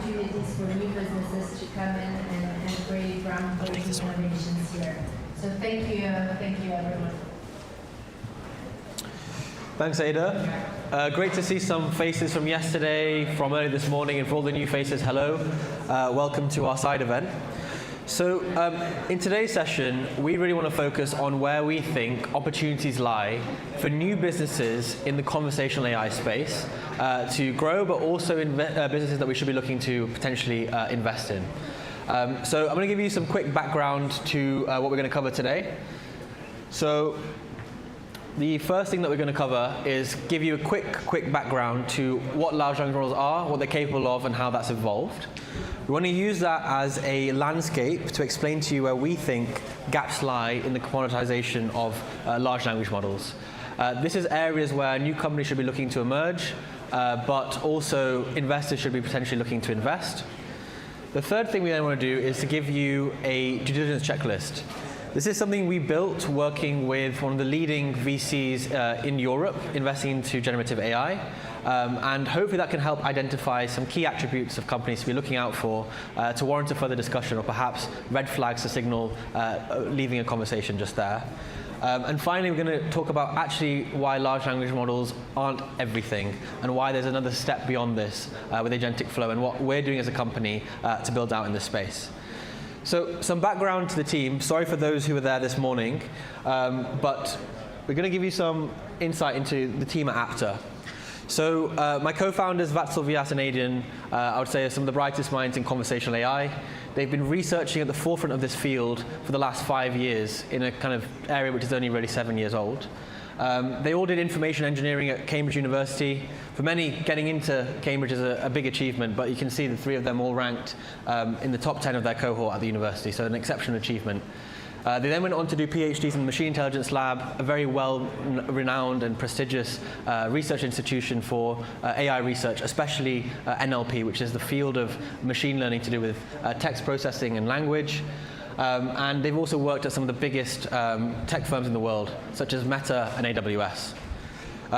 opportunities for new businesses to come in and create groundbreaking innovations here. So thank you everyone. Thanks, Ada. Great to see some faces from yesterday, from early this morning, and for all the new faces, hello. Welcome to our side event. So in today's session, we really want to focus on where we think opportunities lie for new businesses in the conversational AI space to grow, but also in businesses that we should be looking to potentially invest in. So I'm going to give you some quick background to what we're going to cover today. So the first thing that we're going to cover is give you a quick background to what large language models are, what they're capable of, and how that's evolved. We want to use that as a landscape to explain to you where we think gaps lie in the commoditization of large language models. This is areas where new companies should be looking to emerge, but also investors should be potentially looking to invest. The third thing we then want to do is to give you a due diligence checklist. This is something we built working with one of the leading VCs in Europe, investing into generative AI. And hopefully that can help identify some key attributes of companies to be looking out for to warrant a further discussion, or perhaps red flags to signal leaving a conversation just there. And finally, we're going to talk about actually why large language models aren't everything, and why there's another step beyond this with agentic flow, and what we're doing as a company to build out in this space. So some background to the team. Sorry for those who were there this morning, but we're going to give you some insight into the team at Apta. So my co-founders, Vatsal, Vyas, and Aidan, I would say are some of the brightest minds in conversational AI. They've been researching at the forefront of this field for the last 5 years in a kind of area which is only really 7 years old. They all did information engineering at Cambridge University. For many, getting into Cambridge is a big achievement, but you can see the three of them all ranked in the top 10 of their cohort at the university, so an exceptional achievement. They then went on to do PhDs in the Machine Intelligence Lab, a very well-renowned and prestigious research institution for AI research, especially NLP, which is the field of machine learning to do with text processing and language. And they've also worked at some of the biggest tech firms in the world, such as Meta and AWS.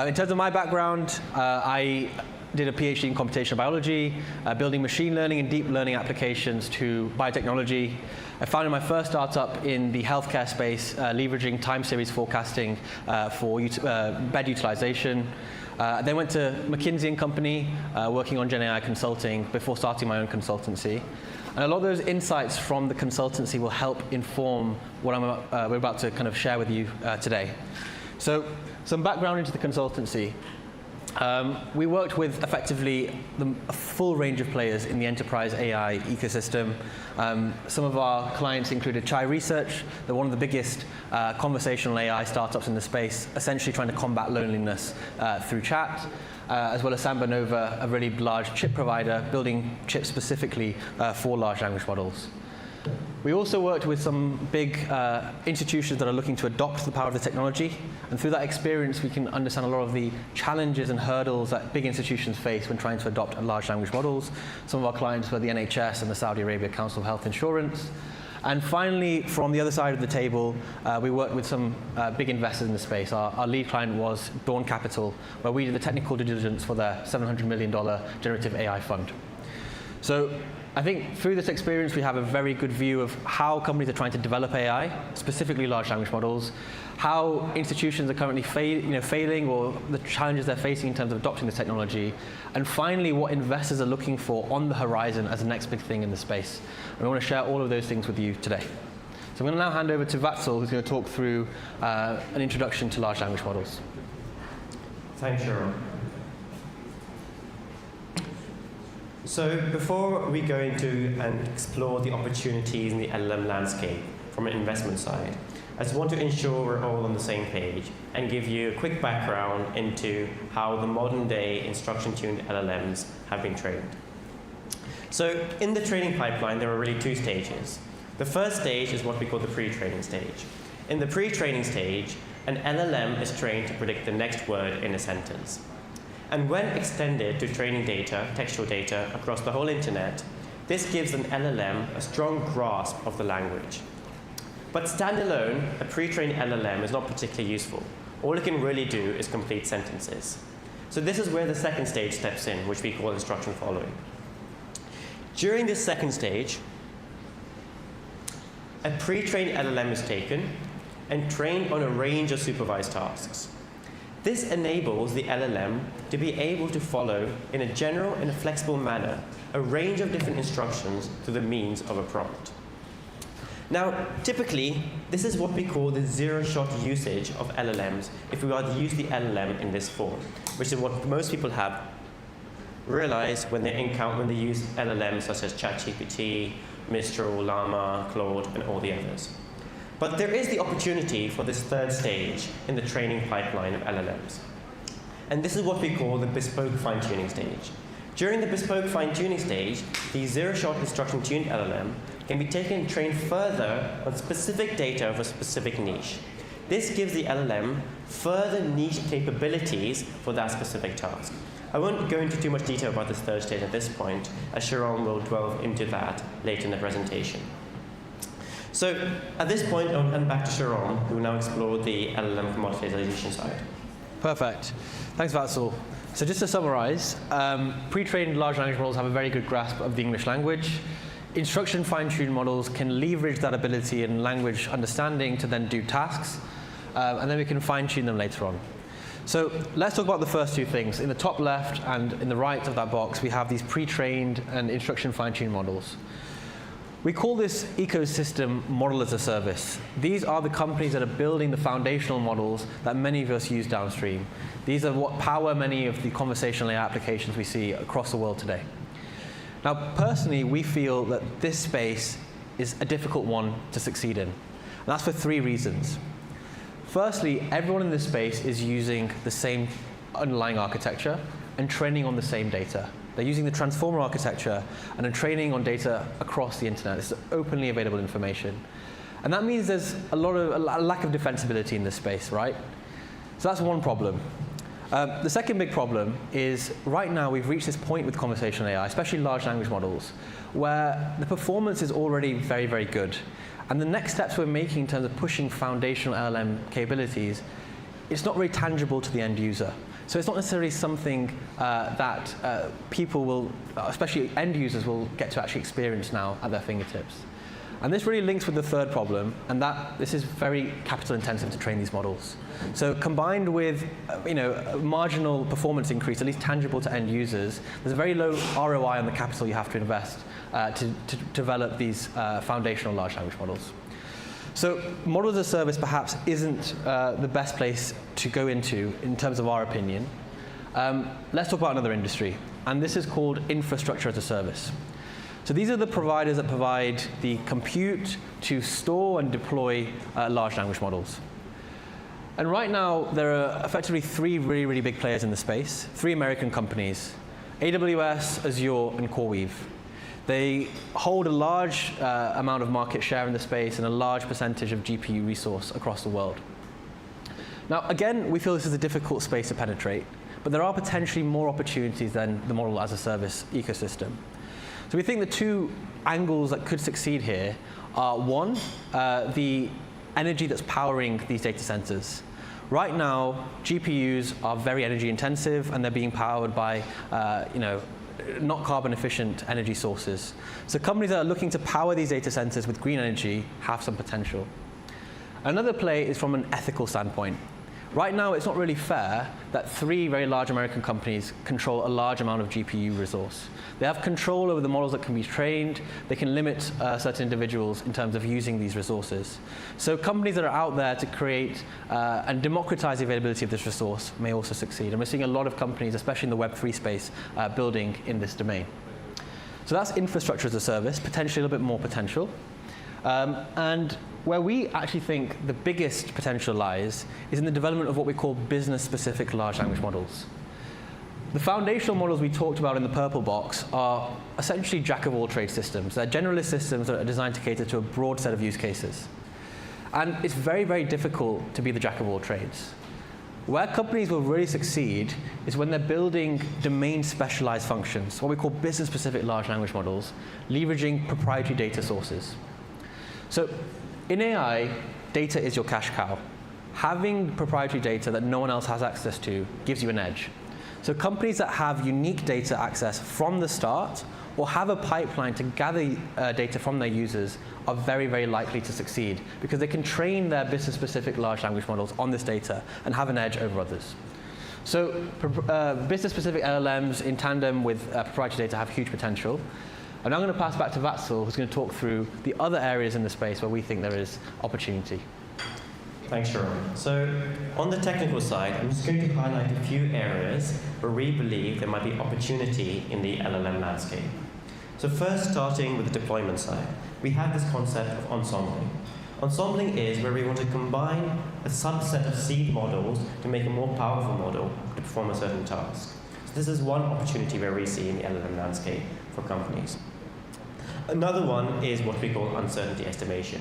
In terms of my background, I did a PhD in computational biology, building machine learning and deep learning applications to biotechnology. I founded my first startup in the healthcare space, leveraging time series forecasting for bed utilization. Then went to McKinsey & Company, working on Gen AI consulting before starting my own consultancy. And a lot of those insights from the consultancy will help inform what we're about to kind of share with you today. So some background into the consultancy. We worked with effectively a full range of players in the enterprise AI ecosystem. Some of our clients included Chai Research. They're one of the biggest conversational AI startups in the space, essentially trying to combat loneliness through chat. As well as Samba Nova, a really large chip provider, building chips specifically for large language models. We also worked with some big institutions that are looking to adopt the power of the technology, and through that experience we can understand a lot of the challenges and hurdles that big institutions face when trying to adopt large language models. Some of our clients were the NHS and the Saudi Arabia Council of Health Insurance. And finally, from the other side of the table, we worked with some big investors in the space. Our lead client was Dawn Capital, where we did the technical due diligence for their $700 million generative AI fund. So I think through this experience, we have a very good view of how companies are trying to develop AI, specifically large language models, how institutions are currently failing, or the challenges they're facing in terms of adopting the technology, and finally, what investors are looking for on the horizon as the next big thing in the space. And I want to share all of those things with you today. So I'm going to now hand over to Vatsal, who's going to talk through an introduction to large language models. Thanks, Sharon. So before we go into and explore the opportunities in the LLM landscape from an investment side, I just want to ensure we're all on the same page and give you a quick background into how the modern day instruction-tuned LLMs have been trained. So in the training pipeline, there are really two stages. The first stage is what we call the pre-training stage. In the pre-training stage, an LLM is trained to predict the next word in a sentence. And when extended to training data, textual data, across the whole internet, this gives an LLM a strong grasp of the language. But standalone, a pre-trained LLM is not particularly useful. All it can really do is complete sentences. So this is where the second stage steps in, which we call instruction following. During this second stage, a pre-trained LLM is taken and trained on a range of supervised tasks. This enables the LLM to be able to follow, in a general and a flexible manner, a range of different instructions through the means of a prompt. Now, typically, this is what we call the zero-shot usage of LLMs if we are to use the LLM in this form, which is what most people have realized when they use LLMs such as ChatGPT, Mistral, Llama, Claude, and all the others. But there is the opportunity for this third stage in the training pipeline of LLMs. And this is what we call the bespoke fine-tuning stage. During the bespoke fine-tuning stage, the zero-shot instruction-tuned LLM can be taken and trained further on specific data of a specific niche. This gives the LLM further niche capabilities for that specific task. I won't go into too much detail about this third stage at this point, as Sharon will delve into that later in the presentation. So at this point, I'll hand back to Sharon, who will now explore the LLM commoditization side. Perfect. Thanks, Vatsal. So just to summarize, pre-trained large language models have a very good grasp of the English language. Instruction fine-tuned models can leverage that ability in language understanding to then do tasks, and then we can fine-tune them later on. So let's talk about the first two things. In the top left and in the right of that box, we have these pre-trained and instruction fine-tuned models. We call this ecosystem model as a service. These are the companies that are building the foundational models that many of us use downstream. These are what power many of the conversational AI applications we see across the world today. Now, personally, we feel that this space is a difficult one to succeed in. And that's for three reasons. Firstly, everyone in this space is using the same underlying architecture and training on the same data. They're using the transformer architecture and are training on data across the internet. This is openly available information. And that means there's a lack of defensibility in this space, right? So that's one problem. The second big problem is right now we've reached this point with conversational AI, especially large language models, where the performance is already very, very good. And the next steps we're making in terms of pushing foundational LLM capabilities, it's not very tangible to the end user. So it's not necessarily something that people will, especially end users, will get to actually experience now at their fingertips. And this really links with the third problem, and that this is very capital intensive to train these models. So combined with a marginal performance increase, at least tangible to end users, there's a very low ROI on the capital you have to invest to develop these foundational large language models. So model as a service perhaps isn't the best place to go into in terms of our opinion. Let's talk about another industry, and this is called infrastructure as a service. So these are the providers that provide the compute to store and deploy large language models. And right now, there are effectively three really, really big players in the space, three American companies, AWS, Azure, and CoreWeave. They hold a large amount of market share in the space and a large percentage of GPU resource across the world. Now, again, we feel this is a difficult space to penetrate, but there are potentially more opportunities than the model as a service ecosystem. So we think the two angles that could succeed here are, one, the energy that's powering these data centers. Right now, GPUs are very energy intensive, and they're being powered by not carbon efficient energy sources. So companies that are looking to power these data centers with green energy have some potential. Another play is from an ethical standpoint. Right now, it's not really fair that three very large American companies control a large amount of GPU resource. They have control over the models that can be trained. They can limit certain individuals in terms of using these resources. So companies that are out there to create and democratize the availability of this resource may also succeed. And we're seeing a lot of companies, especially in the Web3 space, building in this domain. So that's infrastructure as a service, potentially a little bit more potential. And where we actually think the biggest potential lies is in the development of what we call business-specific large language models. The foundational models we talked about in the purple box are essentially jack-of-all-trade systems. They're generalist systems that are designed to cater to a broad set of use cases. And it's very, very difficult to be the jack-of-all-trades. Where companies will really succeed is when they're building domain-specialized functions, what we call business-specific large language models, leveraging proprietary data sources. So in AI, data is your cash cow. Having proprietary data that no one else has access to gives you an edge. So companies that have unique data access from the start or have a pipeline to gather data from their users are very, very likely to succeed because they can train their business-specific large language models on this data and have an edge over others. So business-specific LLMs in tandem with proprietary data have huge potential. I'm now going to pass back to Vatsal, who's going to talk through the other areas in the space where we think there is opportunity. Thanks, Sharon. So on the technical side, I'm just going to highlight a few areas where we believe there might be opportunity in the LLM landscape. So first, starting with the deployment side, we have this concept of ensembling. Ensembling is where we want to combine a subset of seed models to make a more powerful model to perform a certain task. So this is one opportunity where we see in the LLM landscape for companies. Another one is what we call uncertainty estimation.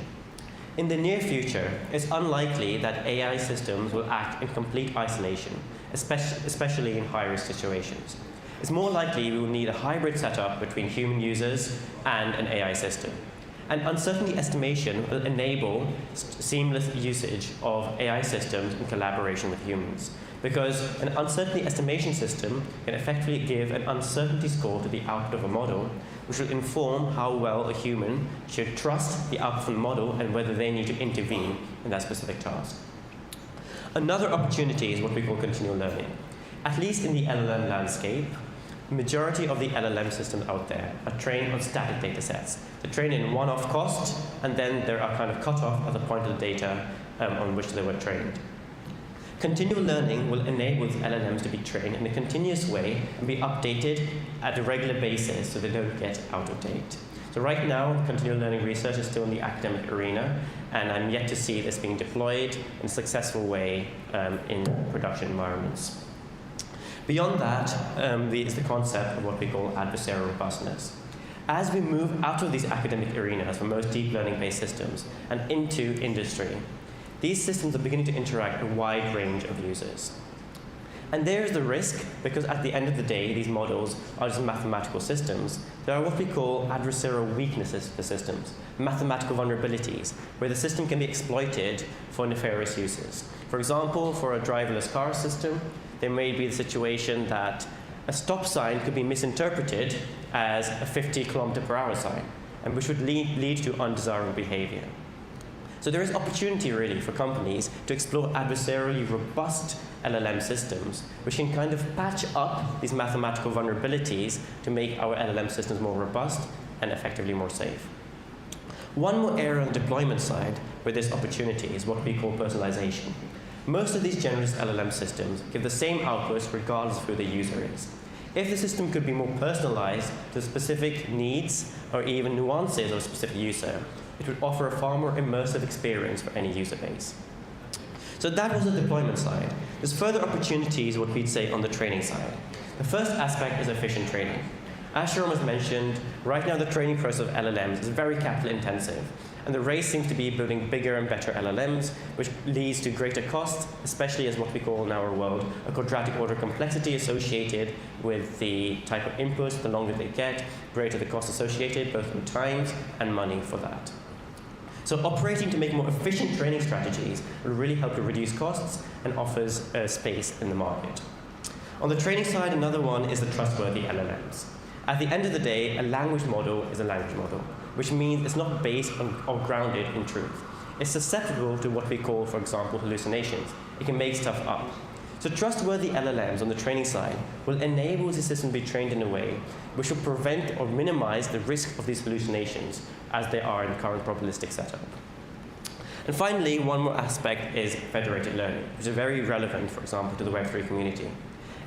In the near future, it's unlikely that AI systems will act in complete isolation, especially in high-risk situations. It's more likely we will need a hybrid setup between human users and an AI system. And uncertainty estimation will enable seamless usage of AI systems in collaboration with humans. Because an uncertainty estimation system can effectively give an uncertainty score to the output of a model, which will inform how well a human should trust the output of the model and whether they need to intervene in that specific task. Another opportunity is what we call continual learning. At least in the LLM landscape, the majority of the LLM systems out there are trained on static data sets. They're trained in one-off cost, and then they are kind of cut off at the point of the data on which they were trained. Continual learning will enable these LLMs to be trained in a continuous way and be updated at a regular basis so they don't get out of date. So right now, continual learning research is still in the academic arena, and I'm yet to see this being deployed in a successful way in production environments. Beyond that is the concept of what we call adversarial robustness. As we move out of these academic arenas for most deep learning-based systems and into industry, these systems are beginning to interact with a wide range of users. And there's the risk, because at the end of the day, these models are just mathematical systems. There are what we call adversarial weaknesses for systems, mathematical vulnerabilities, where the system can be exploited for nefarious uses. For example, for a driverless car system, there may be the situation that a stop sign could be misinterpreted as a 50 km/h sign, and which would lead to undesirable behavior. So there is opportunity really for companies to explore adversarially robust LLM systems, which can kind of patch up these mathematical vulnerabilities to make our LLM systems more robust and effectively more safe. One more area on the deployment side where there's opportunity is what we call personalization. Most of these generalist LLM systems give the same outputs regardless of who the user is. If the system could be more personalized to specific needs or even nuances of a specific user, it would offer a far more immersive experience for any user base. So that was the deployment side. There's further opportunities, what we'd say, on the training side. The first aspect is efficient training. As Sharon was mentioned, right now the training process of LLMs is very capital intensive, and the race seems to be building bigger and better LLMs, which leads to greater costs, especially as what we call in our world a quadratic order complexity associated with the type of inputs. The longer they get, greater the cost associated, both in time and money for that. So operating to make more efficient training strategies will really help to reduce costs and offers space in the market. On the training side, another one is the trustworthy LLMs. At the end of the day, a language model is a language model, which means it's not based on or grounded in truth. It's susceptible to what we call, for example, hallucinations. It can make stuff up. So trustworthy LLMs on the training side will enable the system to be trained in a way which will prevent or minimize the risk of these hallucinations as they are in the current probabilistic setup. And finally, one more aspect is federated learning, which is very relevant, for example, to the Web3 community.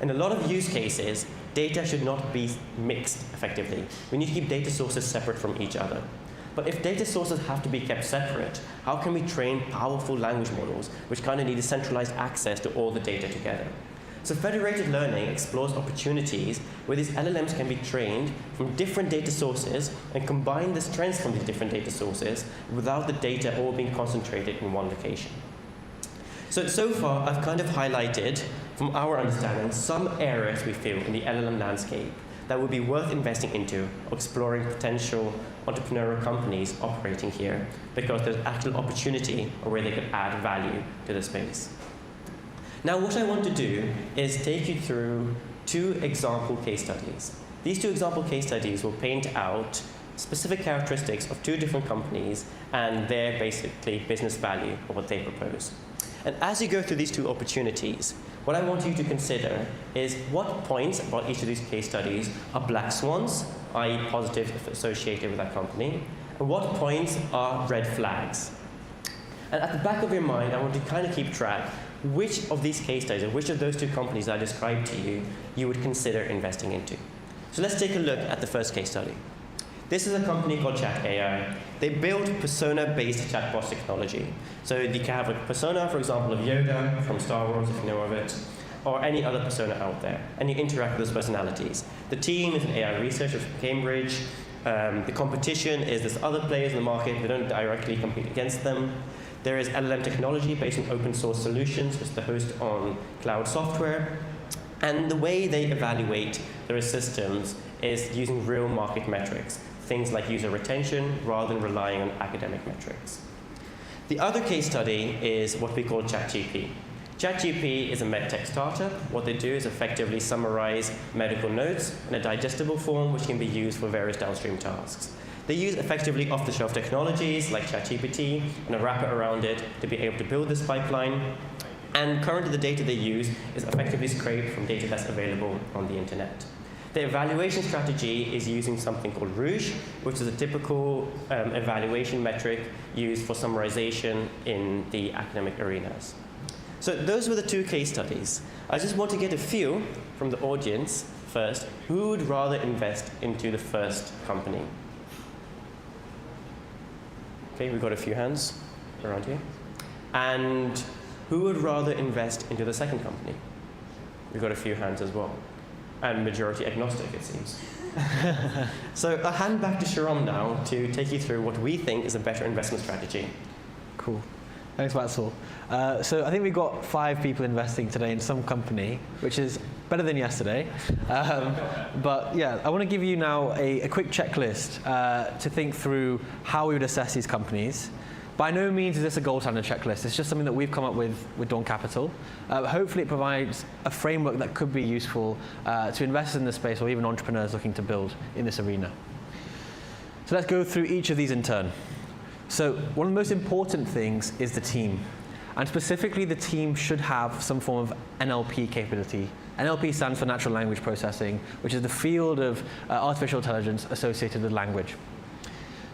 In a lot of use cases, data should not be mixed effectively. We need to keep data sources separate from each other. But if data sources have to be kept separate, how can we train powerful language models which kind of need a centralized access to all the data together? So federated learning explores opportunities where these LLMs can be trained from different data sources and combine the strengths from these different data sources without the data all being concentrated in one location. So far, I've kind of highlighted, from our understanding, some areas we feel in the LLM landscape that would be worth investing into or exploring potential entrepreneurial companies operating here because there's actual opportunity or where they could add value to the space. Now, what I want to do is take you through 2 example case studies. these two example case studies will paint out specific characteristics of two different companies and their basically business value of what they propose. And as you go through these two opportunities, what I want you to consider is what points about each of these case studies are black swans, i.e. positive if associated with that company, and what points are red flags. And at the back of your mind, I want to kind of keep track which of these case studies, or which of those two companies I described to you, you would consider investing into. So let's take a look at the first case study. This is a company called Chat AI. They build persona-based chatbot technology. So you can have a persona, for example, of Yoda from Star Wars, if you know of it, or any other persona out there, and you interact with those personalities. The team is an AI researcher from Cambridge. The competition is there's other players in the market who don't directly compete against them. There is LLM technology based on open source solutions, which they host on cloud software. And the way they evaluate their systems is using real market metrics, things like user retention, rather than relying on academic metrics. The other case study is what we call ChatGPT. ChatGPT is a medtech startup. What they do is effectively summarize medical notes in a digestible form, which can be used for various downstream tasks. They use effectively off-the-shelf technologies like ChatGPT and a wrapper around it to be able to build this pipeline. And currently the data they use is effectively scraped from data that's available on the internet. The evaluation strategy is using something called Rouge, which is a typical evaluation metric used for summarization in the academic arenas. So those were the two case studies. I just want to get a few from the audience first. Who would rather invest into the first company? Okay, we've got a few hands around here. And who would rather invest into the second company? We've got a few hands as well. And majority agnostic, it seems. So I'll hand back to Sharon now to take you through what we think is a better investment strategy. Cool. Thanks, Cecil. So I think we've got 5 people investing today in some company, which is better than yesterday. But yeah, I want to give you now a quick checklist to think through how we would assess these companies. By no means is this a gold standard checklist. It's just something that we've come up with Dawn Capital. Hopefully it provides a framework that could be useful to investors in the space or even entrepreneurs looking to build in this arena. So let's go through each of these in turn. So one of the most important things is the team. And specifically, the team should have some form of NLP capability. NLP stands for natural language processing, which is the field of artificial intelligence associated with language.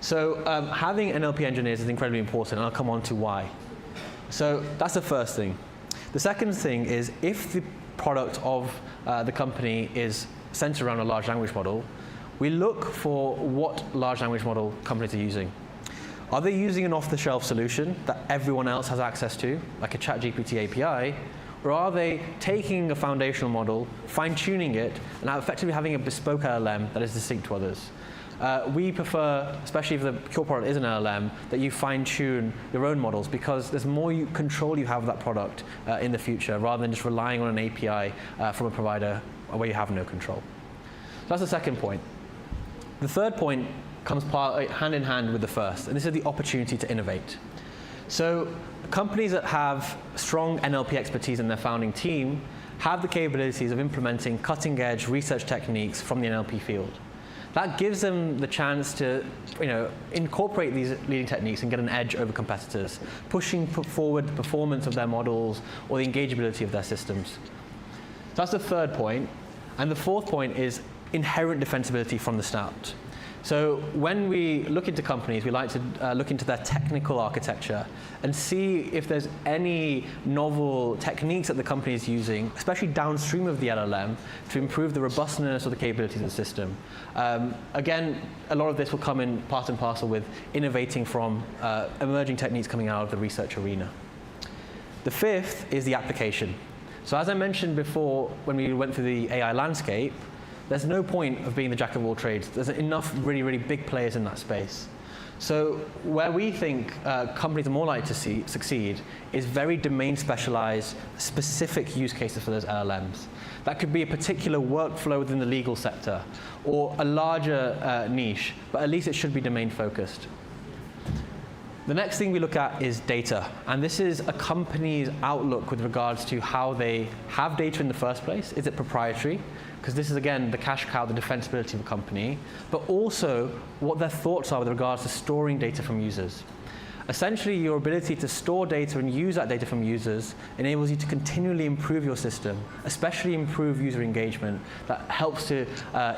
So having NLP engineers is incredibly important, and I'll come on to why. So that's the first thing. The second thing is if the product of the company is centered around a large language model, we look for what large language model companies are using. Are they using an off-the-shelf solution that everyone else has access to, like a ChatGPT API, or are they taking a foundational model, fine-tuning it, and effectively having a bespoke LLM that is distinct to others? We prefer, especially if the pure product is an LLM, that you fine-tune your own models because there's more control you have of that product in the future rather than just relying on an API from a provider where you have no control. So that's the second point. The third point comes hand in hand with the first, and this is the opportunity to innovate. So companies that have strong NLP expertise in their founding team have the capabilities of implementing cutting-edge research techniques from the NLP field. That gives them the chance to incorporate these leading techniques and get an edge over competitors, pushing forward the performance of their models or the engageability of their systems. So that's the third point. And the fourth point is inherent defensibility from the start. So when we look into companies, we like to look into their technical architecture and see if there's any novel techniques that the company is using, especially downstream of the LLM, to improve the robustness or the capabilities of the system. Again, a lot of this will come in part and parcel with innovating from emerging techniques coming out of the research arena. The fifth is the application. So as I mentioned before, when we went through the AI landscape, there's no point of being the jack of all trades. There's enough really, really big players in that space. So where we think companies are more likely to succeed is very domain specialized, specific use cases for those LLMs. That could be a particular workflow within the legal sector or a larger niche, but at least it should be domain focused. The next thing we look at is data, and this is a company's outlook with regards to how they have data in the first place. Is it proprietary? Because this is, again, the cash cow, the defensibility of a company, but also what their thoughts are with regards to storing data from users. Essentially, your ability to store data and use that data from users enables you to continually improve your system, especially improve user engagement. That helps to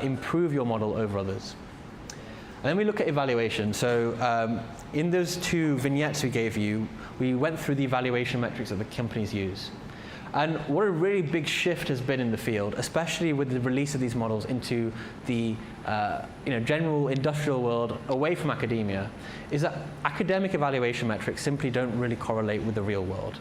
improve your model over others. And then we look at evaluation. So in those two vignettes we gave you, we went through the evaluation metrics that the companies use. And what a really big shift has been in the field, especially with the release of these models into the general industrial world away from academia, is that academic evaluation metrics simply don't really correlate with the real world.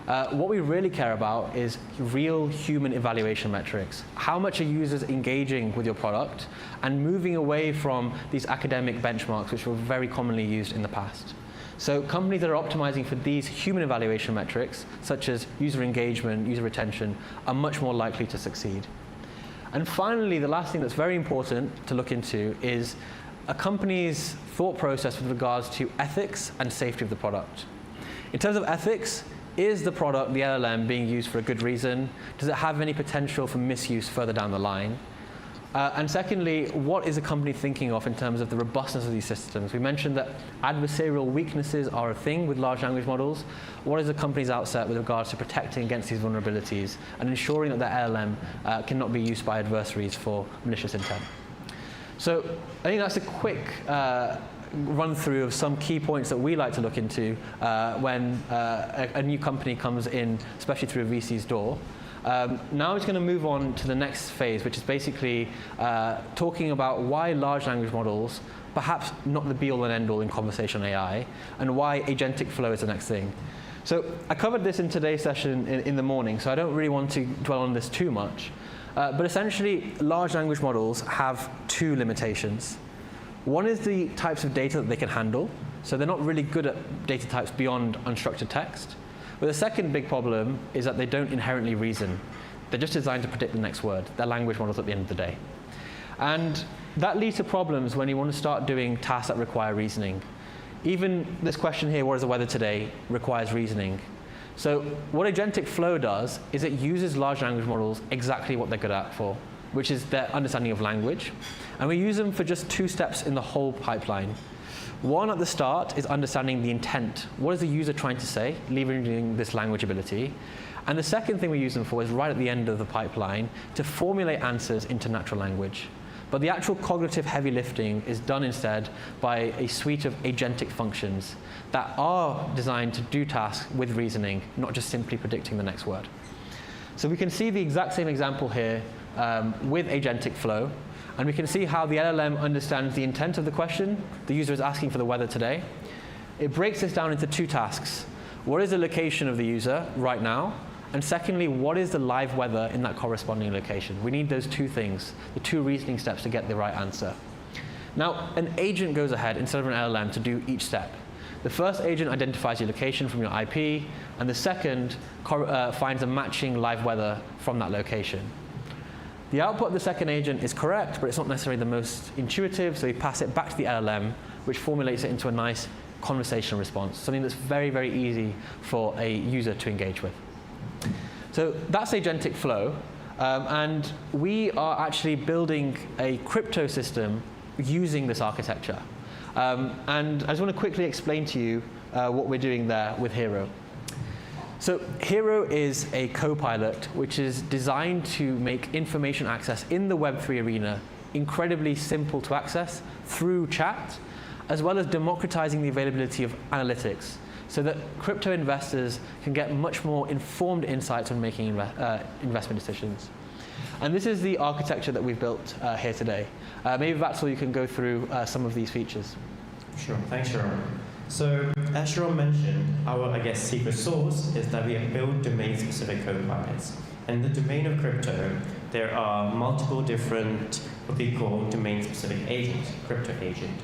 What we really care about is real human evaluation metrics. How much are users engaging with your product and moving away from these academic benchmarks which were very commonly used in the past. So companies that are optimizing for these human evaluation metrics, such as user engagement, user retention, are much more likely to succeed. And finally, the last thing that's very important to look into is a company's thought process with regards to ethics and safety of the product. In terms of ethics, is the product, the LLM, being used for a good reason? Does it have any potential for misuse further down the line? And secondly, what is a company thinking of in terms of the robustness of these systems? We mentioned that adversarial weaknesses are a thing with large language models. What is the company's outset with regards to protecting against these vulnerabilities and ensuring that their LLM cannot be used by adversaries for malicious intent? So I think that's a quick run through of some key points that we like to look into when a new company comes in, especially through a VC's door. Now it's going to move on to the next phase, which is basically talking about why large language models, perhaps not the be-all and end-all in conversational AI, and why agentic flow is the next thing. So I covered this in today's session in the morning, so I don't really want to dwell on this too much. But essentially, large language models have two limitations. One is the types of data that they can handle. So they're not really good at data types beyond unstructured text. But the second big problem is that they don't inherently reason. They're just designed to predict the next word. They're language models at the end of the day. And that leads to problems when you want to start doing tasks that require reasoning. Even this question here, what is the weather today, requires reasoning. So what agentic flow does is it uses large language models exactly what they're good at for, which is their understanding of language. And we use them for just two steps in the whole pipeline. One at the start is understanding the intent. What is the user trying to say, leveraging this language ability? And the second thing we use them for is right at the end of the pipeline to formulate answers into natural language. But the actual cognitive heavy lifting is done instead by a suite of agentic functions that are designed to do tasks with reasoning, not just simply predicting the next word. So we can see the exact same example here with agentic flow. And we can see how the LLM understands the intent of the question. The user is asking for the weather today. It breaks this down into two tasks. What is the location of the user right now? And secondly, what is the live weather in that corresponding location? We need those two things, the two reasoning steps to get the right answer. Now, an agent goes ahead instead of an LLM to do each step. The first agent identifies your location from your IP, and the second finds a matching live weather from that location. The output of the second agent is correct, but it's not necessarily the most intuitive, so we pass it back to the LLM, which formulates it into a nice conversational response, something that's very, very easy for a user to engage with. So that's agentic flow, and we are actually building a crypto system using this architecture. And I just want to quickly explain to you what we're doing there with Hero. So Hero is a co-pilot which is designed to make information access in the Web3 arena incredibly simple to access through chat, as well as democratizing the availability of analytics so that crypto investors can get much more informed insights when making investment decisions. And this is the architecture that we've built here today. Maybe Vatsal, you can go through some of these features. Sure, thanks, Sharon. So, as Sharon mentioned, our, secret sauce is that we have built domain-specific co-pilots. In the domain of crypto, there are multiple different, what we call domain-specific agents, crypto agent.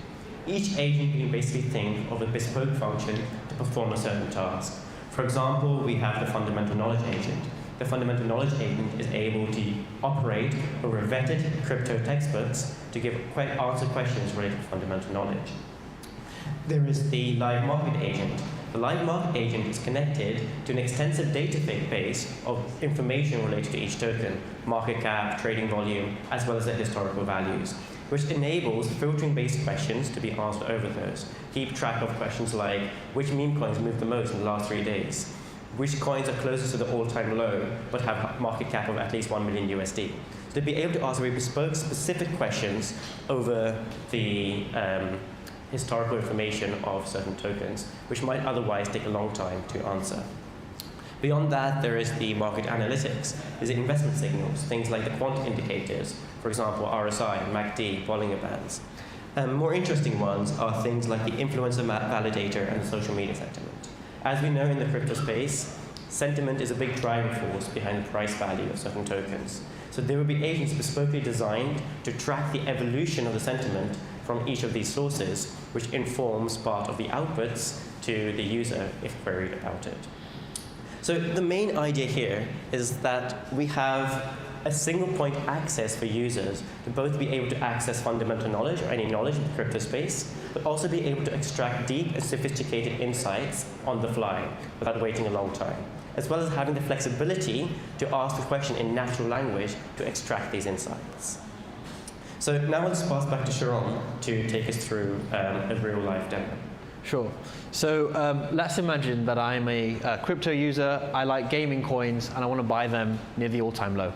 Each agent can basically think of a bespoke function to perform a certain task. For example, we have the fundamental knowledge agent. The fundamental knowledge agent is able to operate over vetted crypto textbooks to answer questions related to fundamental knowledge. there is the live market agent. The live market agent is connected to an extensive database of information related to each token, market cap, trading volume, as well as their historical values, which enables filtering-based questions to be answered over those. Keep track of questions like, which meme coins moved the most in the last 3 days? Which coins are closest to the all-time low, but have a market cap of at least 1 million USD? So to be able to ask very bespoke, specific questions over the historical information of certain tokens, which might otherwise take a long time to answer. Beyond that, there is the market analytics. There's the investment signals, things like the quant indicators, for example, RSI, MACD, Bollinger Bands. More interesting ones are things like the influencer validator and the social media sentiment. As we know in the crypto space, sentiment is a big driving force behind the price value of certain tokens. So there will be agents bespokely designed to track the evolution of the sentiment from each of these sources, which informs part of the outputs to the user if queried about it. So the main idea here is that we have a single point access for users to both be able to access fundamental knowledge or any knowledge in the crypto space, but also be able to extract deep and sophisticated insights on the fly without waiting a long time, as well as having the flexibility to ask the question in natural language to extract these insights. So now let's pass back to Sharon to take us through a real-life demo. Sure. So let's imagine that I'm a crypto user, I like gaming coins, and I want to buy them near the all-time low.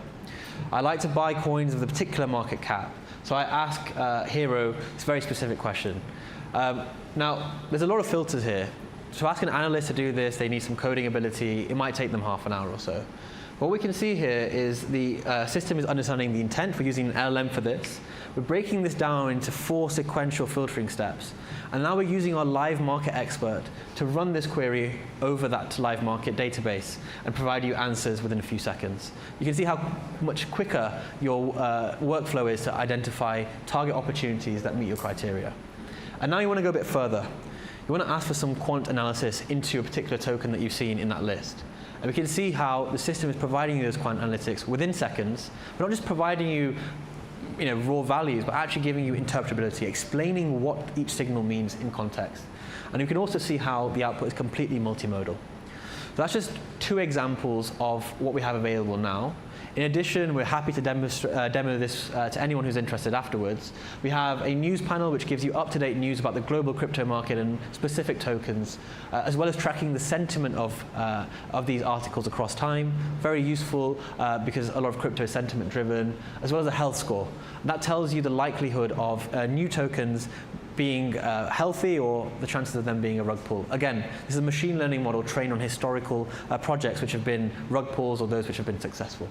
I like to buy coins with a particular market cap. So I ask Hero this very specific question. Now, there's a lot of filters here. To ask an analyst to do this, they need some coding ability. It might take them half an hour or so. What we can see here is the system is understanding the intent. We're using an LLM for this. We're breaking this down into 4 sequential filtering steps. And now we're using our live market expert to run this query over that live market database and provide you answers within a few seconds. You can see how much quicker your workflow is to identify target opportunities that meet your criteria. And now you want to go a bit further. You want to ask for some quant analysis into a particular token that you've seen in that list. And we can see how the system is providing you those quant analytics within seconds, but not just providing you raw values, but actually giving you interpretability, explaining what each signal means in context. And you can also see how the output is completely multimodal. So that's just 2 examples of what we have available now. In addition, we're happy to demo this to anyone who's interested afterwards. We have a news panel which gives you up-to-date news about the global crypto market and specific tokens, as well as tracking the sentiment of these articles across time. Very useful because a lot of crypto is sentiment-driven, as well as a health score. That tells you the likelihood of new tokens being healthy or the chances of them being a rug pull. Again, this is a machine learning model trained on historical projects which have been rug pulls or those which have been successful.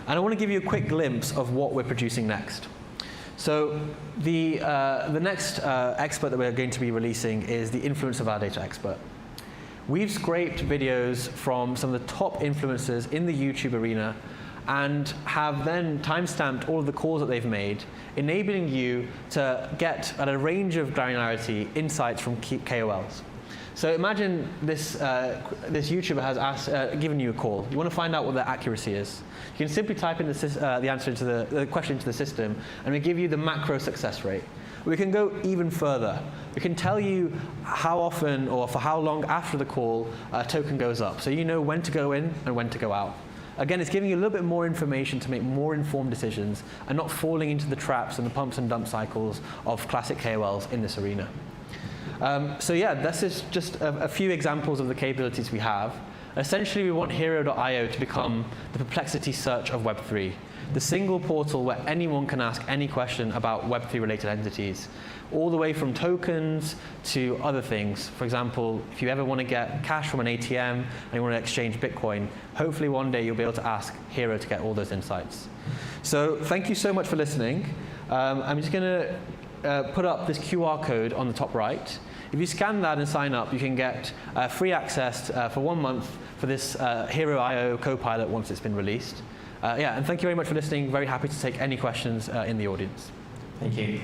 And I want to give you a quick glimpse of what we're producing next. So the next expert that we're going to be releasing is the influencer validator expert. We've scraped videos from some of the top influencers in the YouTube arena and have then timestamped all of the calls that they've made, enabling you to get, at a range of granularity, insights from KOLs. So imagine this YouTuber has given you a call. You want to find out what their accuracy is. You can simply type in the answer into the question into the system, and we give you the macro success rate. We can go even further. We can tell you how often or for how long after the call a token goes up, so you know when to go in and when to go out. Again, it's giving you a little bit more information to make more informed decisions and not falling into the traps and the pumps and dump cycles of classic KOLs in this arena. So yeah, this is just a few examples of the capabilities we have. Essentially, we want Hero.io to become the perplexity search of Web3, the single portal where anyone can ask any question about Web3 related entities, all the way from tokens to other things. For example, if you ever want to get cash from an ATM and you want to exchange Bitcoin, hopefully one day you'll be able to ask Hero to get all those insights. So thank you so much for listening. I'm just going to put up this QR code on the top right. If you scan that and sign up, you can get free access for 1 month for this Hero.io Copilot once it's been released. Yeah, and thank you very much for listening. Very happy to take any questions in the audience. Thank you.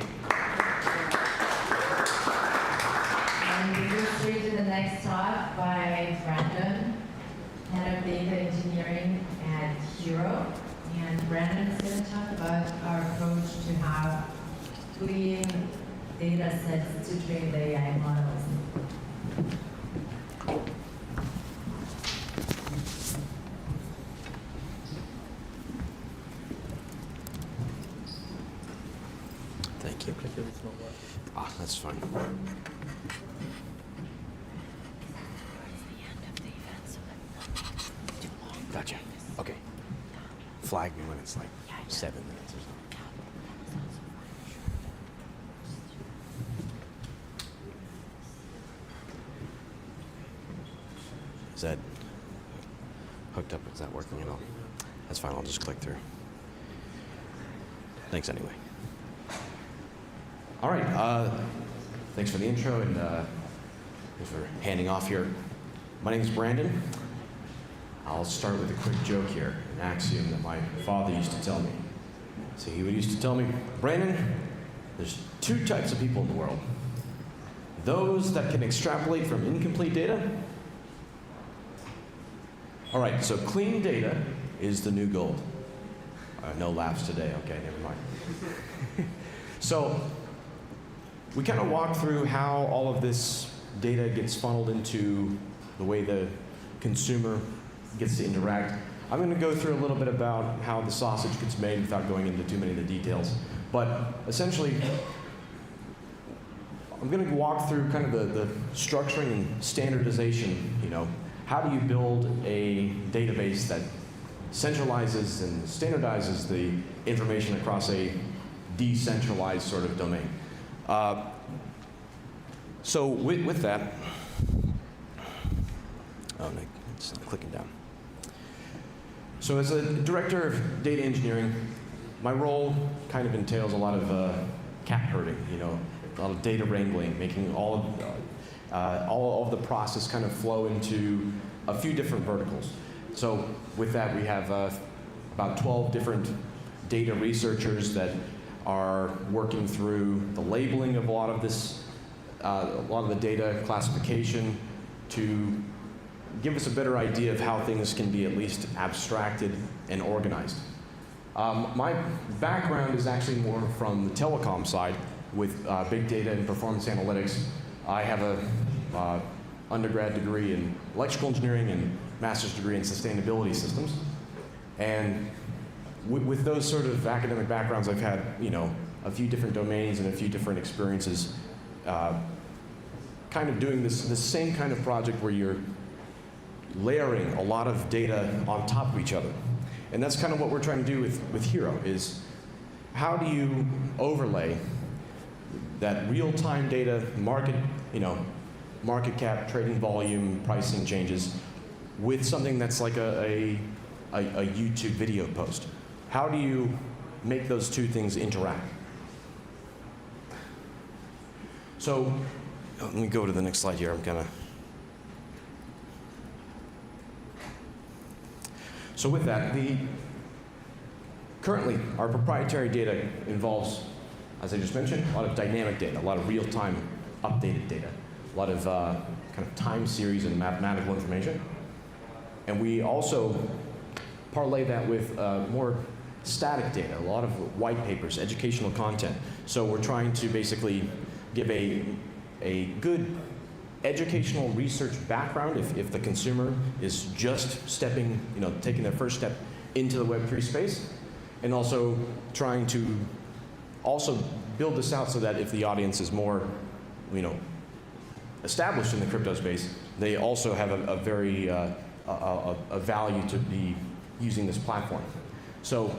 And we go straight to the next talk by Brandon, Head of Data Engineering at Hero. And Brandon is going to talk about our approach to how clean data sets to train the AI models. Thank you. Ah, that's fine. Gotcha. Okay. Flag me when it's like 7 minutes or something. Is that hooked up? Is that working at all? That's fine. I'll just click through. Thanks anyway. All right. Thanks for the intro and thanks for handing off here. My name is Brandon. I'll start with a quick joke here, an axiom that my father used to tell me. So he would used to tell me, Brandon, there's 2 types of people in the world. Those that can extrapolate from incomplete data. All right, so clean data is the new gold. No laughs today, okay, never mind. So we kind of walked through how all of this data gets funneled into the way the consumer gets to interact. I'm going to go through a little bit about how the sausage gets made without going into too many of the details. But essentially, I'm going to walk through kind of the structuring and standardization. How do you build a database that centralizes and standardizes the information across a decentralized sort of domain? So with that, oh no, it's not clicking down. So as a director of data engineering, my role kind of entails a lot of cat herding, a lot of data wrangling, making all of the process kind of flow into a few different verticals. So with that, we have about 12 different data researchers that are working through the labeling of a lot of this, a lot of the data classification to give us a better idea of how things can be at least abstracted and organized. My background is actually more from the telecom side with big data and performance analytics. I have a undergrad degree in electrical engineering and master's degree in sustainability systems. And with those sort of academic backgrounds, I've had a few different domains and a few different experiences kind of doing this same kind of project where you're layering a lot of data on top of each other. And that's kind of what we're trying to do with Hero, is how do you overlay that real-time data, market cap, trading volume, pricing changes, with something that's like a YouTube video post? How do you make those two things interact? So let me go to the next slide here. So with that, currently our proprietary data involves, as I just mentioned, a lot of dynamic data, a lot of real-time updated data, a lot of kind of time series and mathematical information. And we also parlay that with more static data, a lot of white papers, educational content. So we're trying to basically give a good educational research background if the consumer is just taking their first step into the Web3 space, and also trying to also build this out so that if the audience is more, established in the crypto space, they also have a very a value to be using this platform. So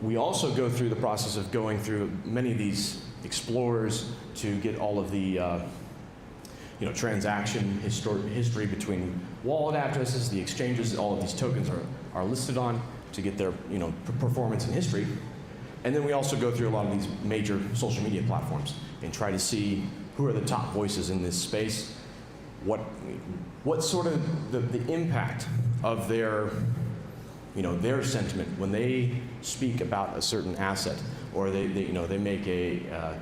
we also go through the process of going through many of these explorers to get all of the transaction history between wallet addresses, the exchanges, all of these tokens are listed on to get their performance and history. And then we also go through a lot of these major social media platforms and try to see who are the top voices in this space, what sort of the impact of their sentiment when they speak about a certain asset, or they make a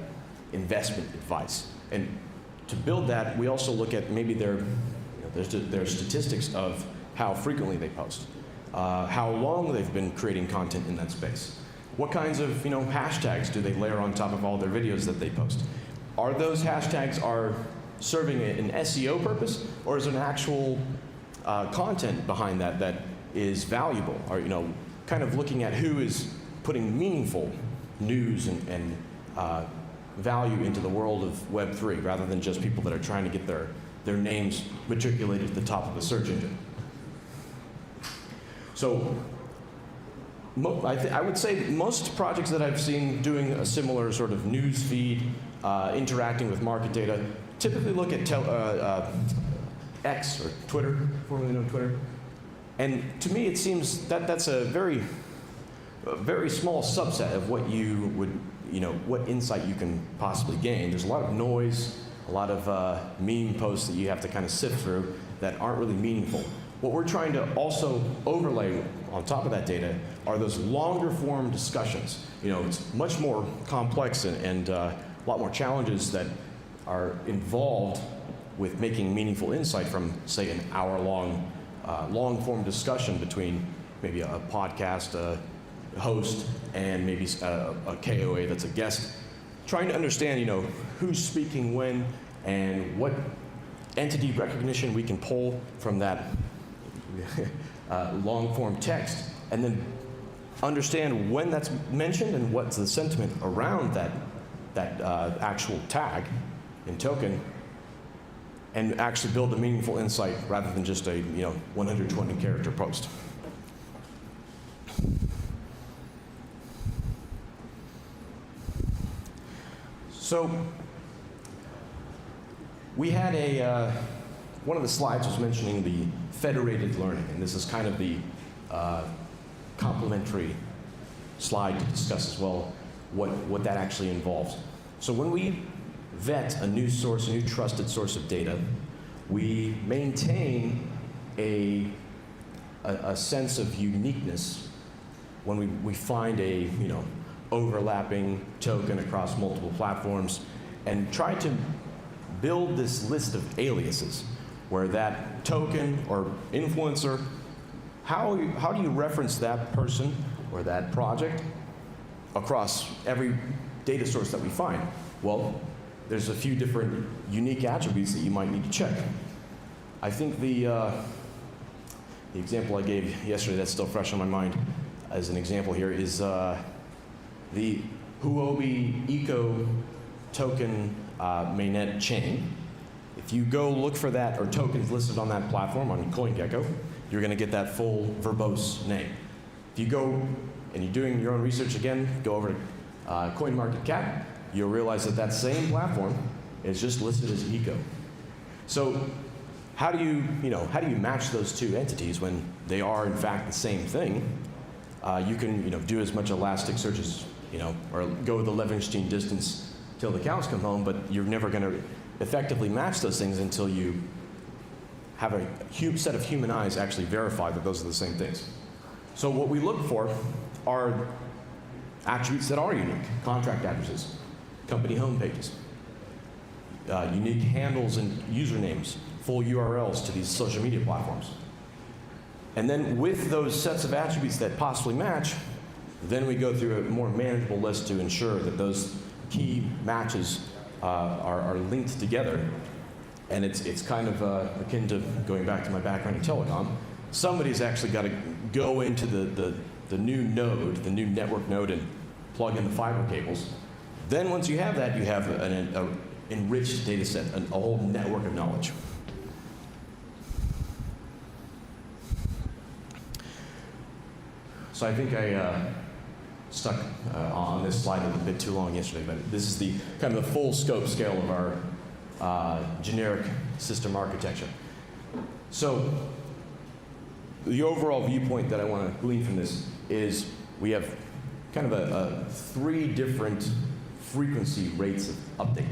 investment advice. And to build that, we also look at maybe their statistics of how frequently they post, how long they've been creating content in that space, what kinds of hashtags do they layer on top of all their videos that they post. are those hashtags are serving an SEO purpose, or is there an actual content behind that that is valuable? Or, kind of looking at who is putting meaningful news and value into the world of Web3, rather than just people that are trying to get their names matriculated at the top of a search engine. So I would say most projects that I've seen doing a similar sort of news feed, interacting with market data, typically look at X, or Twitter, formerly known Twitter. And to me, it seems that that's a very small subset of what you would, what insight you can possibly gain. There's a lot of noise, a lot of meme posts that you have to kind of sift through that aren't really meaningful. What we're trying to also overlay on top of that data are those longer form discussions. It's much more complex and a lot more challenges that are involved with making meaningful insight from, say, an hour-long, long-form discussion between maybe a podcast host and maybe a KOA that's a guest, trying to understand, who's speaking when and what entity recognition we can pull from that long-form text, and then understand when that's mentioned and what's the sentiment around that actual tag and token, and actually build a meaningful insight rather than just a 120-character post. So we had one of the slides was mentioning the federated learning, and this is kind of the complementary slide to discuss as well what that actually involves. So when we vet a new source, a new trusted source of data, we maintain a sense of uniqueness when we find a overlapping token across multiple platforms, and try to build this list of aliases where that token or influencer, how do you reference that person or that project across every data source that we find? Well, there's a few different unique attributes that you might need to check. I think the example I gave yesterday that's still fresh on my mind as an example here is the Huobi Eco token mainnet chain. If you go look for that or tokens listed on that platform on CoinGecko, you're going to get that full verbose name. If you go and you're doing your own research again, go over to CoinMarketCap, you'll realize that that same platform is just listed as Eco. So how do you match those two entities when they are in fact the same thing? You can do as much elastic search as or go the Levenshtein distance till the cows come home, but you're never going to effectively match those things until you have a set of human eyes actually verify that those are the same things. So what we look for are attributes that are unique: contract addresses, company homepages, unique handles and usernames, full URLs to these social media platforms. And then with those sets of attributes that possibly match, then we go through a more manageable list to ensure that those key matches are linked together. And it's kind of akin to going back to my background in telecom. Somebody's actually got to go into the new node, the new network node, and plug in the fiber cables. Then once you have that, you have an enriched data set, a whole network of knowledge. So I think I stuck on this slide a bit too long yesterday, but this is the kind of the full scope scale of our generic system architecture. So the overall viewpoint that I want to glean from this is we have kind of a 3 different frequency rates of update.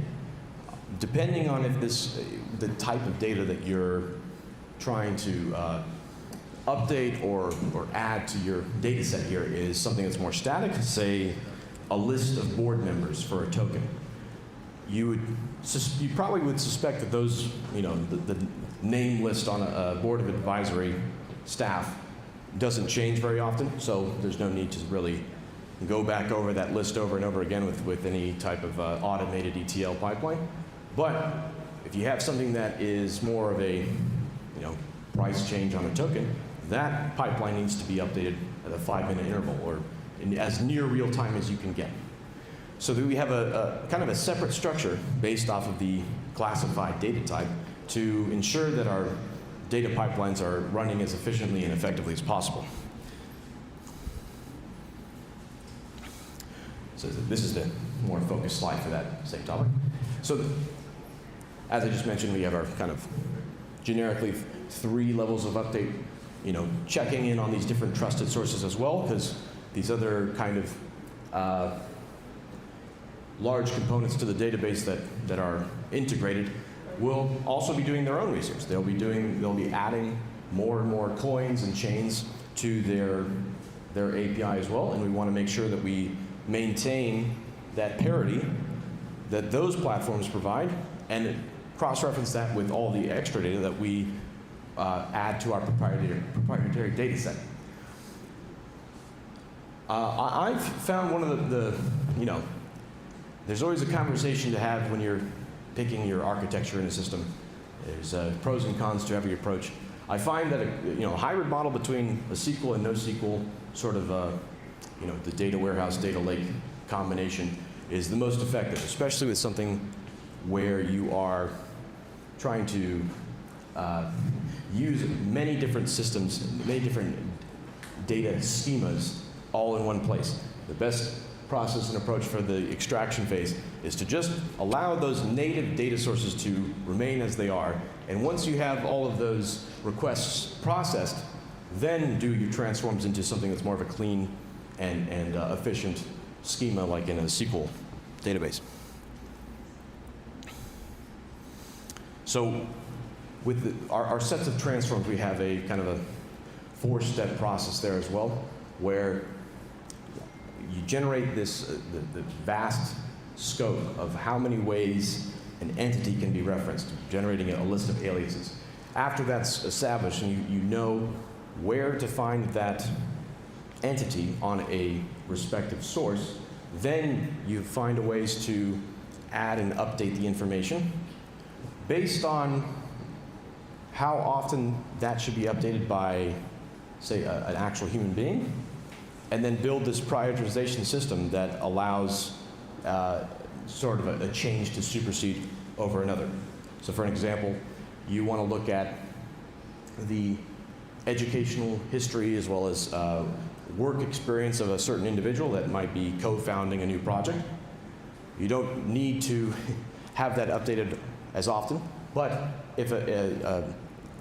Depending on if the type of data that you're trying to update or add to your data set here is something that's more static, say a list of board members for a token. You probably would suspect that those, the name list on a board of advisory staff doesn't change very often, so there's no need to really go back over that list over and over again with any type of automated ETL pipeline. But if you have something that is more of a price change on a token, that pipeline needs to be updated at a 5-minute interval, or in as near real time as you can get. So that we have a kind of a separate structure based off of the classified data type to ensure that our data pipelines are running as efficiently and effectively as possible. So this is the more focused slide for that same topic. So as I just mentioned, we have our kind of generically 3 levels of update, checking in on these different trusted sources as well, because these other kind of large components to the database that are integrated will also be doing their own research. They'll be adding more and more coins and chains to their API as well, and we want to make sure that we maintain that parity that those platforms provide and cross-reference that with all the extra data that we add to our proprietary data set. I've found one of there's always a conversation to have when you're picking your architecture in a system. There's pros and cons to every approach. I find that a hybrid model between a SQL and NoSQL sort of the data warehouse, data lake combination is the most effective, especially with something where you are trying to use many different systems, many different data schemas all in one place. The best process and approach for the extraction phase is to just allow those native data sources to remain as they are. And once you have all of those requests processed, then do your transforms into something that's more of a clean and efficient schema like in a SQL database. So with our sets of transforms, we have a kind of a 4-step process there as well, where you generate this the vast scope of how many ways an entity can be referenced, generating a list of aliases. After that's established and you know where to find that entity on a respective source, then you find ways to add and update the information based on how often that should be updated by, say, an actual human being, and then build this prioritization system that allows sort of a change to supersede over another. So for an example, you want to look at the educational history as well as work experience of a certain individual that might be co-founding a new project. You don't need to have that updated as often, but if an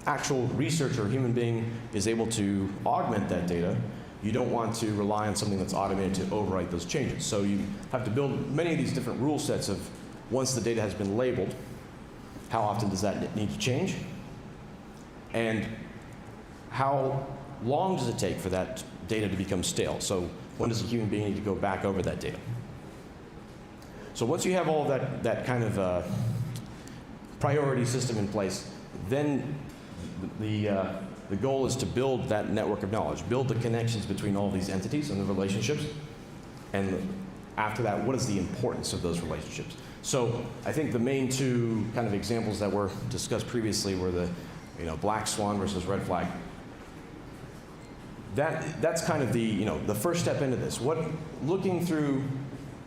actual researcher or human being is able to augment that data, you don't want to rely on something that's automated to overwrite those changes. So you have to build many of these different rule sets of once the data has been labeled, how often does that need to change? And how long does it take for that data to become stale? So when does a human being need to go back over that data? So once you have all of that kind of priority system in place, then the goal is to build that network of knowledge, build the connections between all these entities and the relationships. And after that, what is the importance of those relationships? So I think the main 2 kind of examples that were discussed previously were the black swan versus red flag. That's kind of the first step into this. Looking through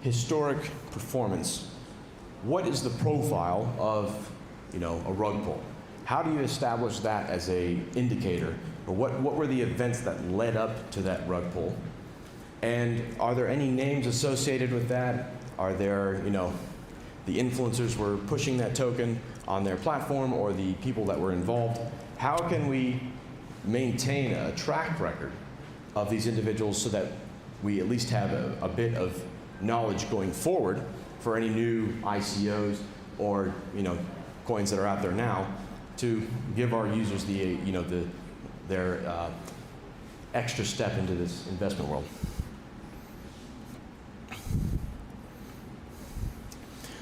historic performance, what is the profile of a rug pull? How do you establish that as an indicator? Or what were the events that led up to that rug pull? And are there any names associated with that? Are there, the influencers were pushing that token on their platform or the people that were involved? How can we maintain a track record of these individuals so that we at least have a bit of knowledge going forward for any new ICOs or, coins that are out there now, to give our users their extra step into this investment world.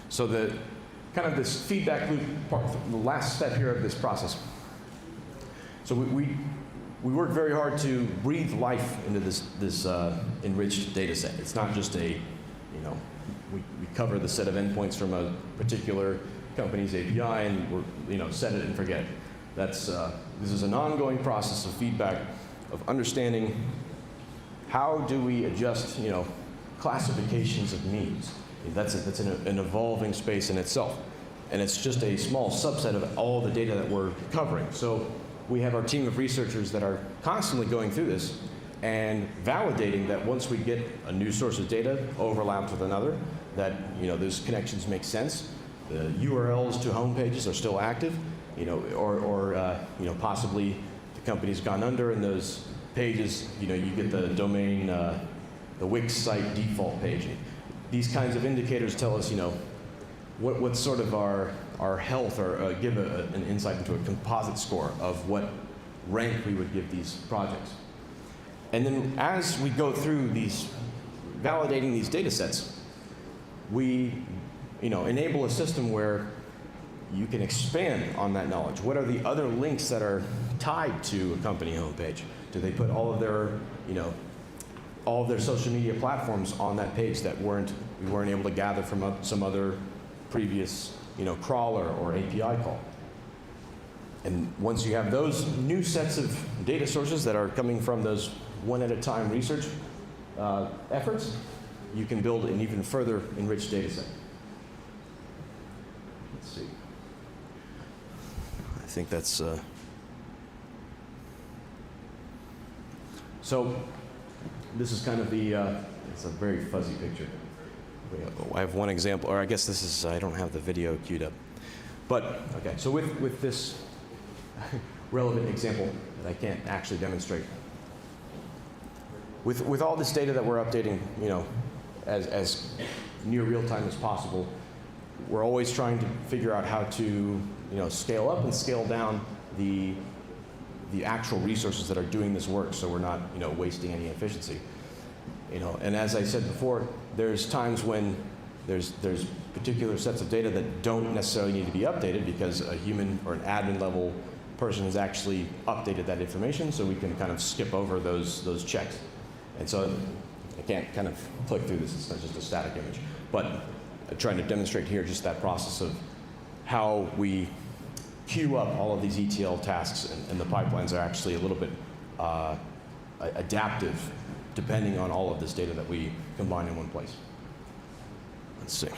So the kind of this feedback loop part, the last step here of this process. So we we work very hard to breathe life into this enriched data set. It's not just a, you know, we cover the set of endpoints from a particular company's API and we're, you know, set it and forget it. That's, this is an ongoing process of feedback, of understanding how do we adjust, you know, classifications of means. That's an evolving space in itself. And it's just a small subset of all the data that we're covering. So we have our team of researchers that are constantly going through this and validating that once we get a new source of data overlapped with another, that, you know, those connections make sense. The URLs to home pages are still active, you know, or you know, possibly the company's gone under and those pages, you know, you get the domain, the Wix site default page. These kinds of indicators tell us, you know, what's sort of our health, or give an insight into a composite score of what rank we would give these projects. And then as we go through these, validating these data sets, we, you know, enable a system where you can expand on that knowledge. What are the other links that are tied to a company homepage? Do they put all of their, you know, all of their social media platforms on that page that we weren't able to gather from some other previous, you know, crawler or API call? And once you have those new sets of data sources that are coming from those one-at-a-time research efforts, you can build an even further enriched data set. Let's see. I think that's... So this is kind of the, it's a very fuzzy picture. I have one example, or I guess this is, I don't have the video queued up. But, okay, so with this relevant example that I can't actually demonstrate, with all this data that we're updating, you know, as near real time as possible, we're always trying to figure out how to, you know, scale up and scale down the actual resources that are doing this work, so we're not, you know, wasting any efficiency. You know, and as I said before, there's times when there's particular sets of data that don't necessarily need to be updated because a human or an admin level person has actually updated that information, so we can kind of skip over those checks. And so I can't kind of click through this, it's not just a static image. But I'm trying to demonstrate here just that process of how we queue up all of these ETL tasks, and the pipelines are actually a little bit adaptive depending on all of this data that we combine in one place. Let's see.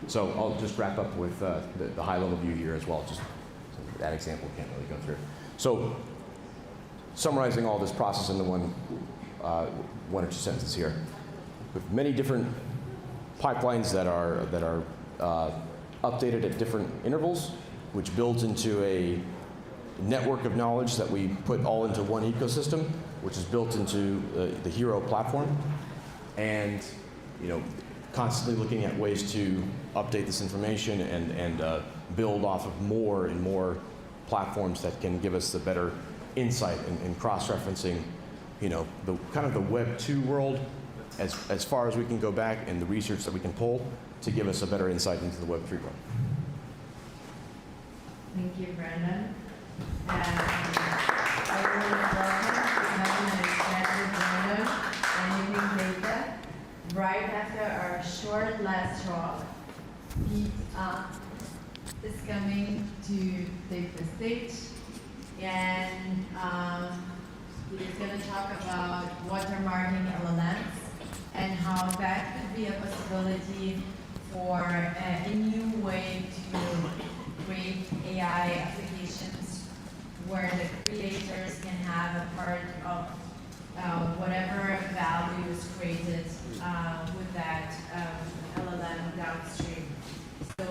So I'll just wrap up with the high-level view here as well. Just that example can't really go through. So summarizing all this process into one or two sentences here. With many different pipelines that are updated at different intervals, which builds into a network of knowledge that we put all into one ecosystem, which is built into the Hero platform, and, you know, constantly looking at ways to update this information and build off of more and more platforms that can give us the better insight and cross-referencing, you know, the kind of the Web2 world as far as we can go back, and the research that we can pull to give us a better insight into the Web3 world. Thank you, Brandon. I really welcome to having an expanded Brandon and using data. Right after our short last talk, Pete is coming to take the stage, and he's going to talk about watermarking LLMs and how that could be a possibility for a new way to create AI applications where the creators can have a part of whatever value is created with that LLM downstream. So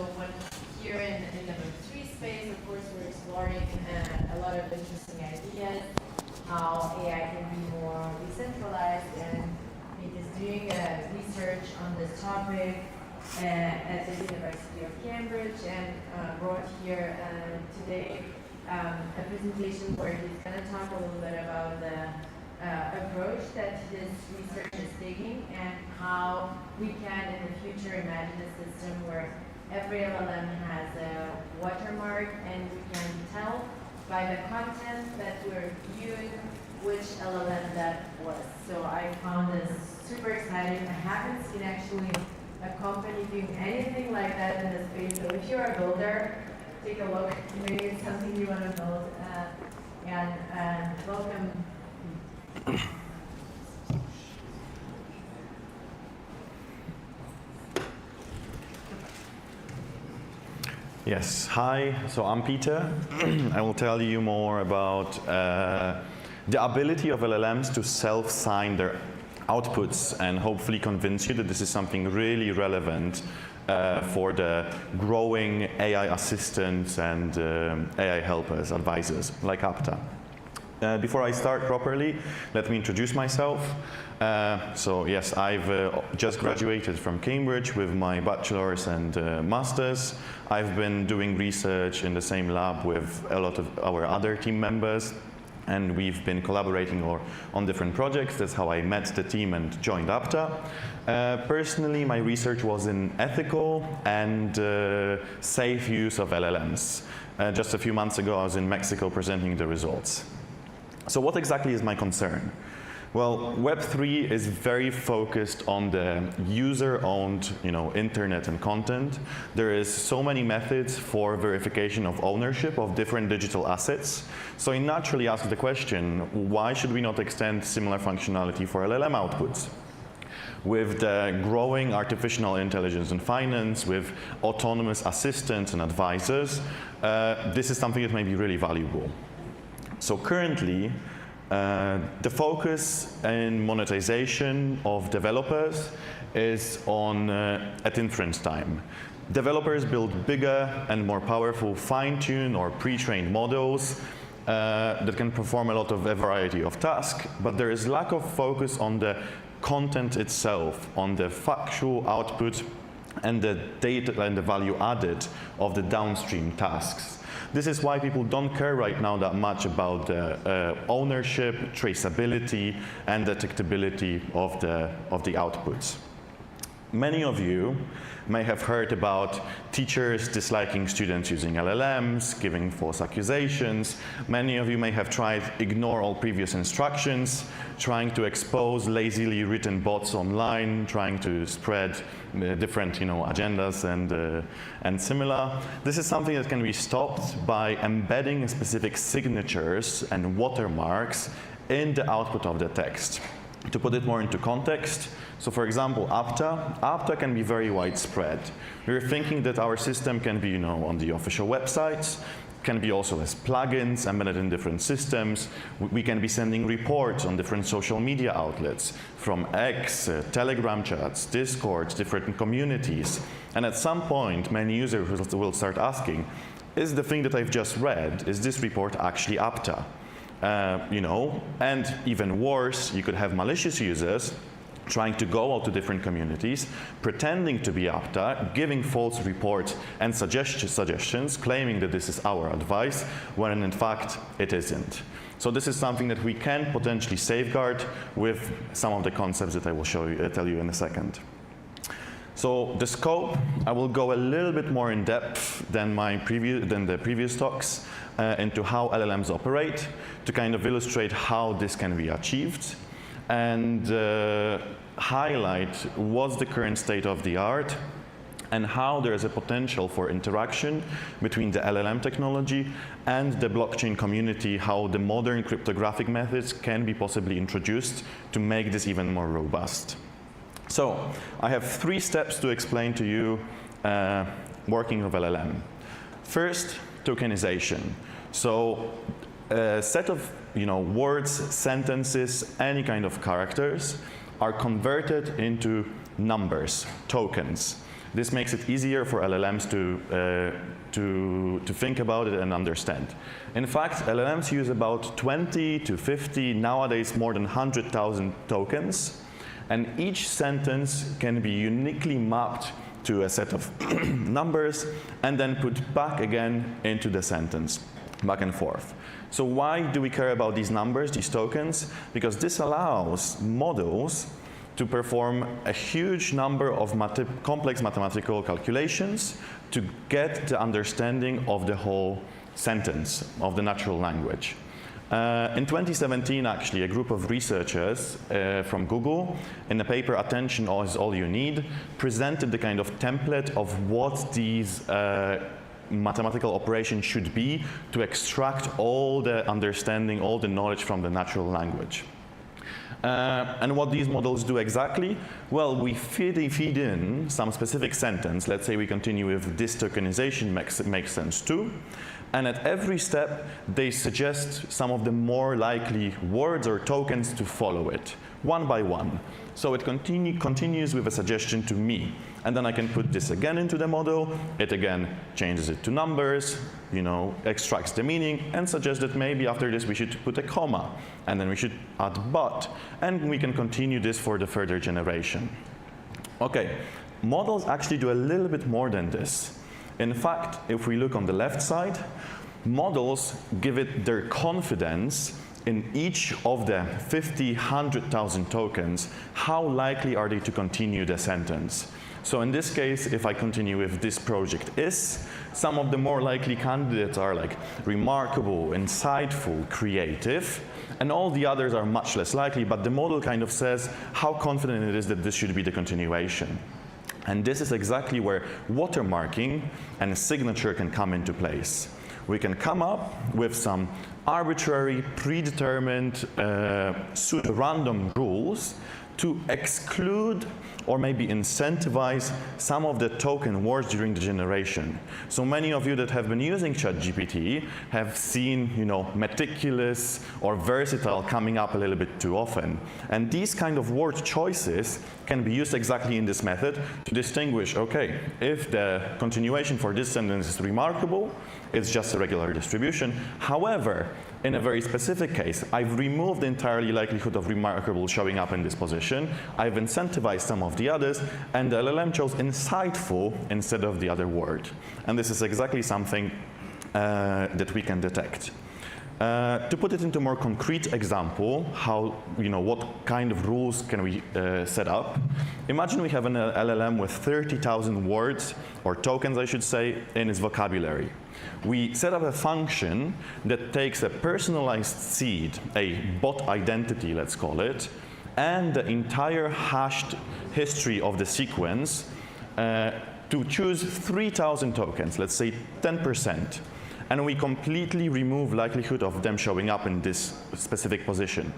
here in the Web3 space, of course, we're exploring a lot of interesting ideas, how AI can be more decentralized, and he is doing research on this topic at the University of Cambridge, and brought here today a presentation where he's going to talk a little bit about the approach that his research is taking, and how we can in the future imagine a system where every LLM has a watermark, and we can tell by the content that we're viewing which LLM that was. So I found this super exciting. I haven't seen actually a company doing anything like that in the space. So if you're a builder, take a look. Maybe it's something you want to build. And welcome. Yes, hi, so I'm Peter. I will tell you more about the ability of LLMs to self-sign their outputs and hopefully convince you that this is something really relevant for the growing AI assistants and AI helpers, advisors like Apta. Before I start properly, let me introduce myself. So yes, I've just graduated from Cambridge with my bachelor's and master's. I've been doing research in the same lab with a lot of our other team members, and we've been collaborating on different projects. That's how I met the team and joined Apta. Personally, my research was in ethical and safe use of LLMs. Just a few months ago, I was in Mexico presenting the results. So what exactly is my concern? Well, Web3 is very focused on the user-owned, internet and content. There is so many methods for verification of ownership of different digital assets. So I naturally ask the question, why should we not extend similar functionality for LLM outputs? With the growing artificial intelligence in finance, with autonomous assistants and advisors, this is something that may be really valuable. So currently, the focus in monetization of developers is on at inference time. Developers build bigger and more powerful fine-tuned or pre-trained models that can perform a lot of a variety of tasks, but there is lack of focus on the content itself, on the factual output and the data and the value added of the downstream tasks. This is why people don't care right now that much about ownership, traceability, and detectability of the outputs. Many of you may have heard about teachers disliking students using LLMs, giving false accusations. Many of you may have tried ignore all previous instructions, trying to expose lazily written bots online, trying to spread different agendas and similar. This is something that can be stopped by embedding specific signatures and watermarks in the output of the text. To put it more into context, so for example, Apta can be very widespread. We're thinking that our system can be, on the official websites, can be also as plugins embedded in different systems. We can be sending reports on different social media outlets, from X, Telegram chats, Discord, different communities. And at some point, many users will start asking, is the thing that I've just read, is this report actually Apta? And even worse, you could have malicious users trying to go out to different communities, pretending to be Apta, giving false reports and suggestions, claiming that this is our advice, when in fact it isn't. So this is something that we can potentially safeguard with some of the concepts that I will tell you in a second. So the scope, I will go a little bit more in depth than the previous talks into how LLMs operate, to kind of illustrate how this can be achieved, and highlight what's the current state of the art and how there is a potential for interaction between the LLM technology and the blockchain community, how the modern cryptographic methods can be possibly introduced to make this even more robust. So I have 3 steps to explain to you working with LLM. First, tokenization. So a set of words, sentences, any kind of characters are converted into numbers, tokens. This makes it easier for LLMs to think about it and understand. In fact, LLMs use about 20 to 50, nowadays more than 100,000 tokens, and each sentence can be uniquely mapped to a set of numbers and then put back again into the sentence. back and forth. So why do we care about these numbers, these tokens? Because this allows models to perform a huge number of complex mathematical calculations to get the understanding of the whole sentence of the natural language. In 2017, actually, a group of researchers from Google, in the paper Attention is All You Need, presented the kind of template of what these mathematical operations should be to extract all the understanding, all the knowledge from the natural language. And what these models do exactly? Well, we feed in some specific sentence. Let's say we continue with this tokenization makes sense too. And at every step, they suggest some of the more likely words or tokens to follow it, one by one. So it continues with a suggestion to me. And then I can put this again into the model. It again changes it to numbers, extracts the meaning, and suggests that maybe after this we should put a comma. And then we should add but. And we can continue this for the further generation. Okay, models actually do a little bit more than this. In fact, if we look on the left side, models give it their confidence in each of the 50, 100,000 tokens, how likely are they to continue the sentence. So in this case, if I continue with this project is, some of the more likely candidates are like remarkable, insightful, creative, and all the others are much less likely, but the model kind of says how confident it is that this should be the continuation. And this is exactly where watermarking and a signature can come into place. We can come up with some arbitrary, predetermined, pseudo-random rules to exclude or maybe incentivize some of the token words during the generation. So many of you that have been using ChatGPT have seen, meticulous or versatile coming up a little bit too often. And these kind of word choices can be used exactly in this method to distinguish, okay, if the continuation for this sentence is remarkable, it's just a regular distribution. However, in a very specific case, I've removed the entirely likelihood of remarkable showing up in this position. I've incentivized some of the others, and the LLM chose insightful instead of the other word. And this is exactly something that we can detect. To put it into a more concrete example, what kind of rules can we set up? Imagine we have an LLM with 30,000 words, or tokens I should say, in its vocabulary. We set up a function that takes a personalized seed, a bot identity, let's call it, and the entire hashed history of the sequence to choose 3,000 tokens, let's say 10%. And we completely remove likelihood of them showing up in this specific position.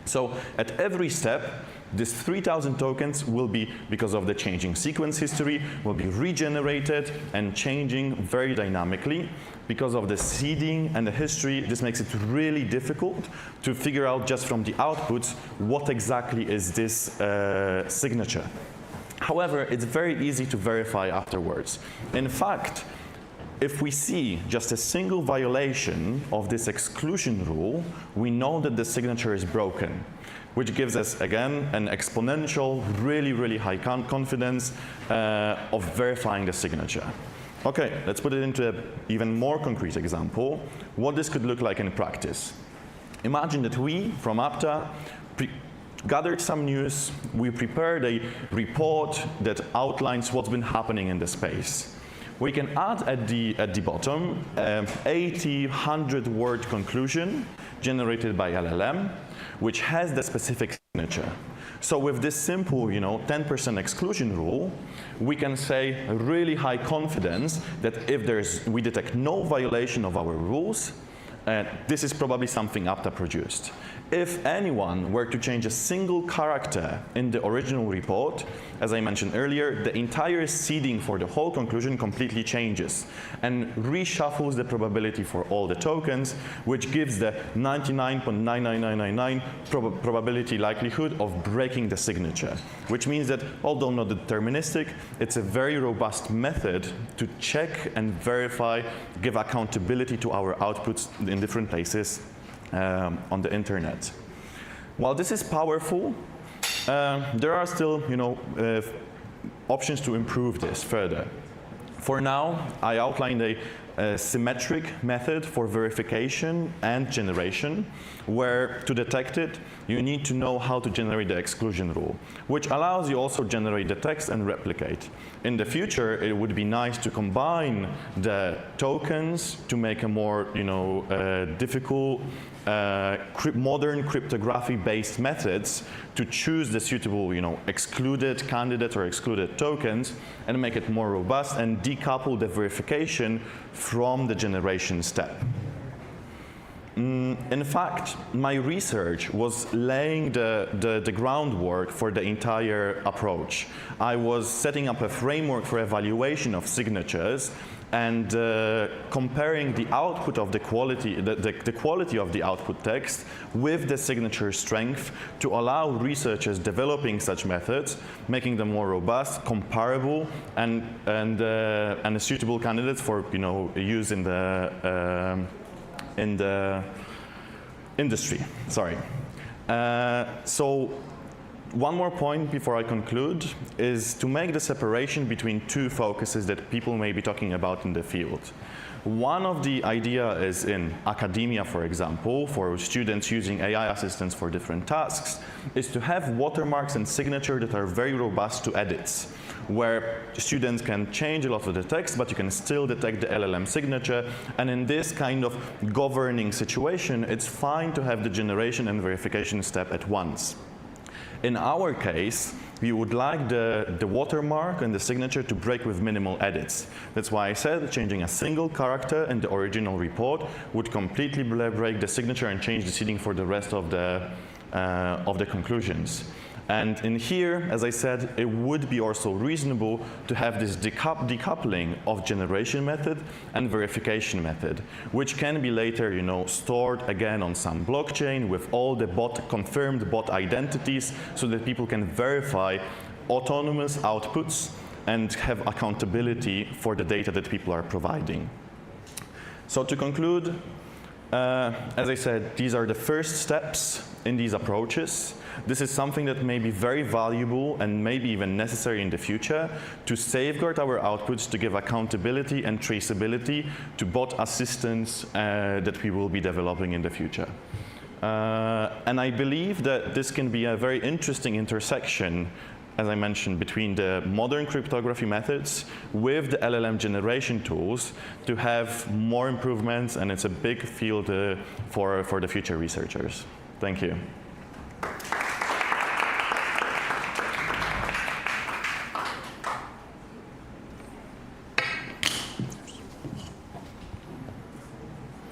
So at every step, this 3,000 tokens will be, because of the changing sequence history, will be regenerated and changing very dynamically. Because of the seeding and the history, this makes it really difficult to figure out just from the outputs what exactly is this signature. However, it's very easy to verify afterwards. In fact, if we see just a single violation of this exclusion rule, we know that the signature is broken, which gives us, again, an exponential, really, really high confidence of verifying the signature. Okay, let's put it into an even more concrete example, what this could look like in practice. Imagine that we, from Apta, gathered some news, we prepared a report that outlines what's been happening in the space. We can add at the bottom 80, 100-word conclusion generated by LLM, which has the specific signature. So with this simple, 10% exclusion rule, we can say a really high confidence that if we detect no violation of our rules, this is probably something Apta produced. If anyone were to change a single character in the original report, as I mentioned earlier, the entire seeding for the whole conclusion completely changes and reshuffles the probability for all the tokens, which gives the 99.99999 probability likelihood of breaking the signature, which means that, although not deterministic, it's a very robust method to check and verify, give accountability to our outputs in different places on the internet. While this is powerful, there are still, options to improve this further. For now, I outlined a a symmetric method for verification and generation, where to detect it, you need to know how to generate the exclusion rule, which allows you also generate the text and replicate. In the future, it would be nice to combine the tokens to make a more, difficult, modern cryptography-based methods to choose the suitable, excluded candidate or excluded tokens and make it more robust and decouple the verification from the generation step. In fact, my research was laying the groundwork for the entire approach. I was setting up a framework for evaluation of signatures and comparing the output of the quality of the output text with the signature strength to allow researchers developing such methods, making them more robust, comparable, and suitable candidates for use in the industry. Sorry. So one more point before I conclude is to make the separation between two focuses that people may be talking about in the field. One of the idea is in academia, for example, for students using AI assistants for different tasks, is to have watermarks and signature that are very robust to edits, where students can change a lot of the text, but you can still detect the LLM signature. And in this kind of governing situation, it's fine to have the generation and verification step at once. In our case, we would like the watermark and the signature to break with minimal edits. That's why I said changing a single character in the original report would completely break the signature and change the seeding for the rest of the conclusions. And in here, as I said, it would be also reasonable to have this decoupling of generation method and verification method, which can be later, stored again on some blockchain with all the confirmed bot identities so that people can verify autonomous outputs and have accountability for the data that people are providing. So to conclude, as I said, these are the first steps in these approaches. This is something that may be very valuable and maybe even necessary in the future to safeguard our outputs, to give accountability and traceability to bot assistants that we will be developing in the future. And I believe that this can be a very interesting intersection, as I mentioned, between the modern cryptography methods with the LLM generation tools to have more improvements, and it's a big field for the future researchers. Thank you.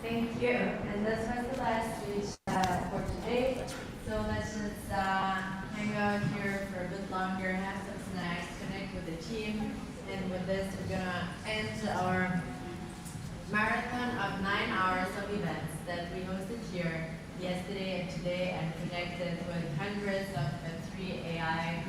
Thank you. And this was the last speech for today. So let's just hang out here for a bit longer, have some snacks, connect with the team. And with this, we're going to end our marathon of 9 hours of events that we hosted here yesterday and today, and connected with hundreds of Web3 AI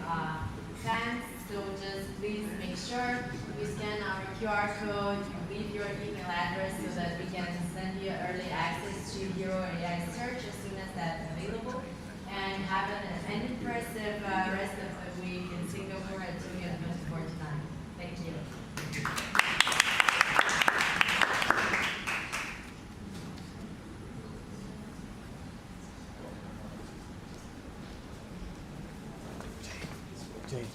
fans. So just please make sure you scan our QR code, you leave your email address so that we can send you early access to Hero AI Search as soon as that's available. And have an impressive rest of the week in Singapore at 2024 tonight. Thank you. Jade.